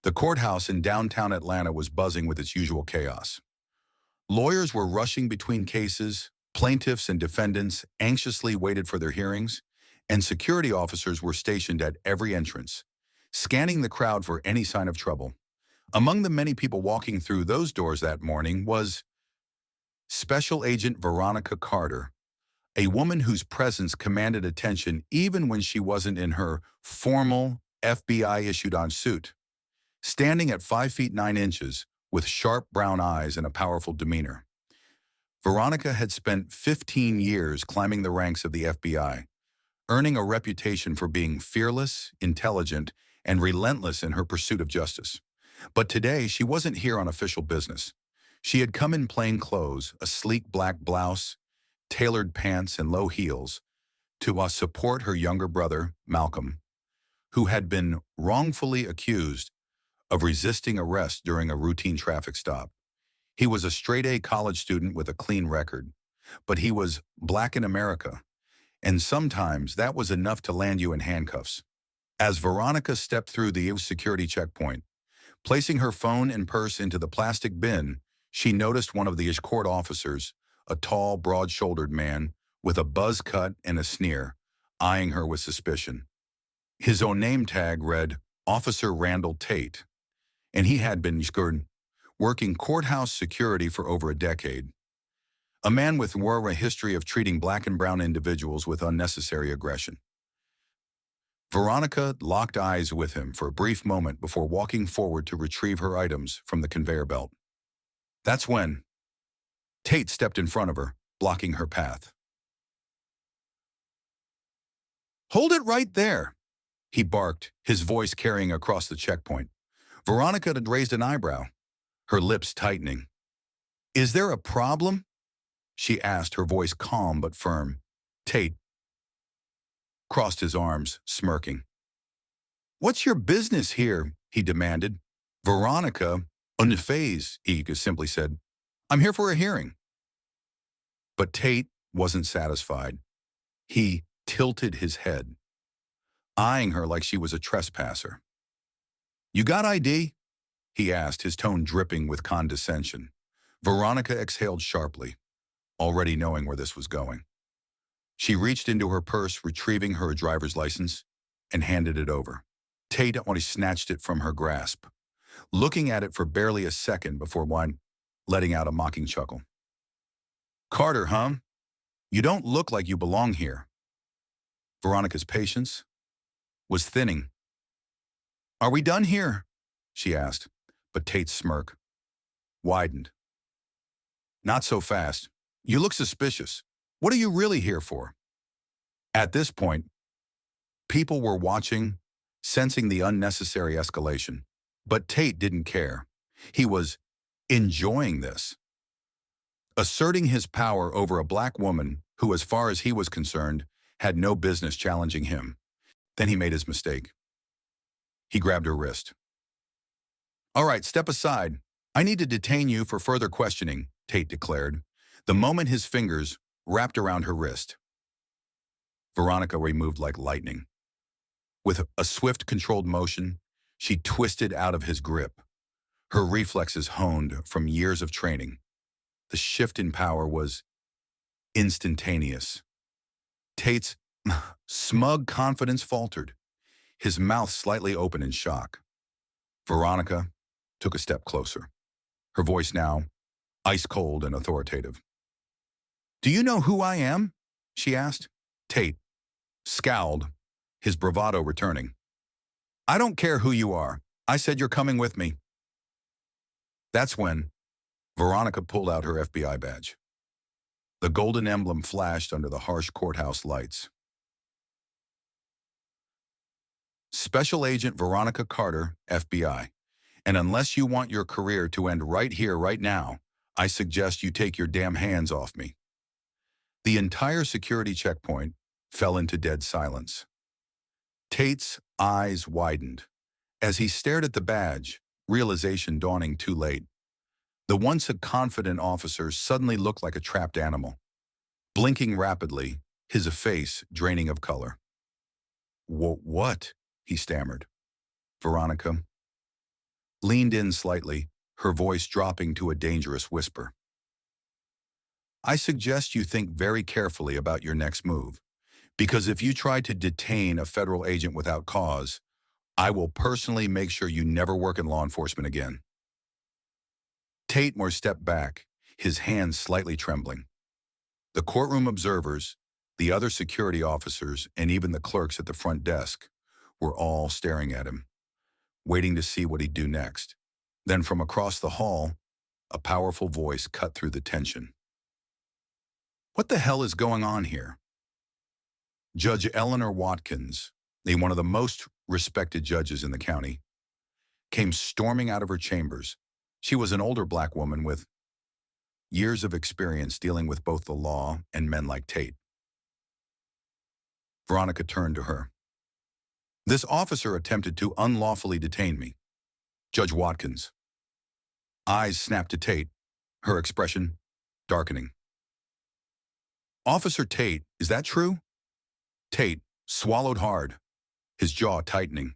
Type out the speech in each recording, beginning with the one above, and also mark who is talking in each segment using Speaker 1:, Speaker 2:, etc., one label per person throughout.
Speaker 1: The courthouse in downtown Atlanta was buzzing with its usual chaos. Lawyers were rushing between cases, plaintiffs and defendants anxiously waited for their hearings, and security officers were stationed at every entrance, scanning the crowd for any sign of trouble. Among the many people walking through those doors that morning was Special Agent Veronica Carter, a woman whose presence commanded attention even when she wasn't in her formal FBI-issued on suit. Standing at 5 feet 9 inches, with sharp brown eyes and a powerful demeanor. Veronica had spent 15 years climbing the ranks of the FBI, earning a reputation for being fearless, intelligent, and relentless in her pursuit of justice. But today, she wasn't here on official business. She had come in plain clothes, a sleek black blouse, tailored pants, and low heels, to support her younger brother, Malcolm, who had been wrongfully accused of resisting arrest during a routine traffic stop. He was a straight-A college student with a clean record, but he was black in America, and sometimes that was enough to land you in handcuffs. As Veronica stepped through the security checkpoint, placing her phone and purse into the plastic bin, she noticed one of the court officers, a tall, broad-shouldered man with a buzz cut and a sneer, eyeing her with suspicion. His own name tag read Officer Randall Tate, and he had been working courthouse security for over a decade. A man with more a history of treating black and brown individuals with unnecessary aggression. Veronica locked eyes with him for a brief moment before walking forward to retrieve her items from the conveyor belt. That's when Tate stepped in front of her, blocking her path. "Hold it right there," he barked, his voice carrying across the checkpoint. Veronica had raised an eyebrow, her lips tightening. "Is there a problem?" she asked, her voice calm but firm. Tate crossed his arms, smirking. "What's your business here?" he demanded. Veronica, unfazed, he simply said, "I'm here for a hearing." But Tate wasn't satisfied. He tilted his head, eyeing her like she was a trespasser. "You got ID?" he asked, his tone dripping with condescension. Veronica exhaled sharply, already knowing where this was going. She reached into her purse, retrieving her driver's license, and handed it over. Tate only snatched it from her grasp, looking at it for barely a second before letting out a mocking chuckle. "Carter, huh? You don't look like you belong here." Veronica's patience was thinning. "Are we done here?" she asked, but Tate's smirk widened. "Not so fast. You look suspicious. What are you really here for?" At this point, people were watching, sensing the unnecessary escalation. But Tate didn't care. He was enjoying this. Asserting his power over a black woman who, as far as he was concerned, had no business challenging him. Then he made his mistake. He grabbed her wrist. "All right, step aside. I need to detain you for further questioning," Tate declared, the moment his fingers wrapped around her wrist. Veronica removed like lightning. With a swift, controlled motion, she twisted out of his grip, her reflexes honed from years of training. The shift in power was instantaneous. Tate's smug confidence faltered, his mouth slightly open in shock. Veronica took a step closer, her voice now ice-cold and authoritative. "Do you know who I am?" she asked. Tate scowled, his bravado returning. "I don't care who you are. I said you're coming with me." That's when Veronica pulled out her FBI badge. The golden emblem flashed under the harsh courthouse lights. Special Agent Veronica Carter, FBI. And unless you want your career to end right here, right now, I suggest you take your damn hands off me. The entire security checkpoint fell into dead silence. Tate's eyes widened. As he stared at the badge, realization dawning too late. The once a confident officer suddenly looked like a trapped animal, blinking rapidly, his face draining of color. What?" he stammered. Veronica leaned in slightly, her voice dropping to a dangerous whisper. I suggest you think very carefully about your next move, because if you try to detain a federal agent without cause, I will personally make sure you never work in law enforcement again. Tatemore stepped back, his hands slightly trembling. The courtroom observers, the other security officers, and even the clerks at the front desk were all staring at him, waiting to see what he'd do next. Then from across the hall, a powerful voice cut through the tension. What the hell is going on here? Judge Eleanor Watkins, one of the most respected judges in the county, came storming out of her chambers. She was an older black woman with years of experience dealing with both the law and men like Tate. Veronica turned to her. This officer attempted to unlawfully detain me. Judge Watkins. Eyes snapped to Tate, her expression darkening. Officer Tate, is that true? Tate swallowed hard, his jaw tightening.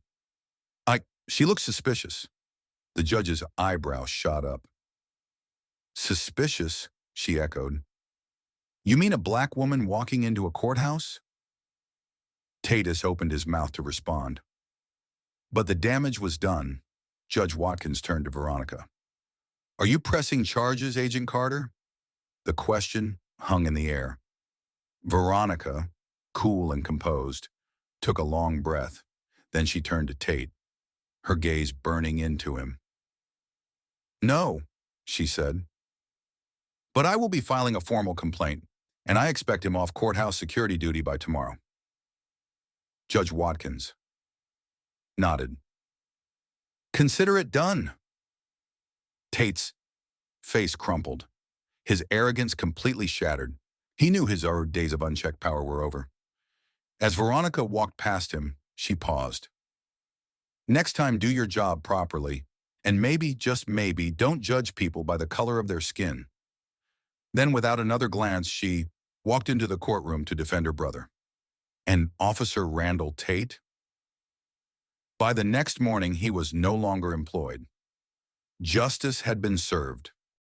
Speaker 1: She looks suspicious. The judge's eyebrow shot up. Suspicious, she echoed. You mean a black woman walking into a courthouse? Tatus opened his mouth to respond. But the damage was done. Judge Watkins turned to Veronica. Are you pressing charges, Agent Carter? The question hung in the air. Veronica, cool and composed, took a long breath. Then she turned to Tate, her gaze burning into him. No, she said. But I will be filing a formal complaint, and I expect him off courthouse security duty by tomorrow. Judge Watkins nodded. Consider it done. Tate's face crumpled, his arrogance completely shattered. He knew his days of unchecked power were over. As Veronica walked past him, she paused. Next time, do your job properly, and maybe, just maybe, don't judge people by the color of their skin. Then, without another glance, she walked into the courtroom to defend her brother. And Officer Randall Tate? By the next morning, he was no longer employed. Justice had been served.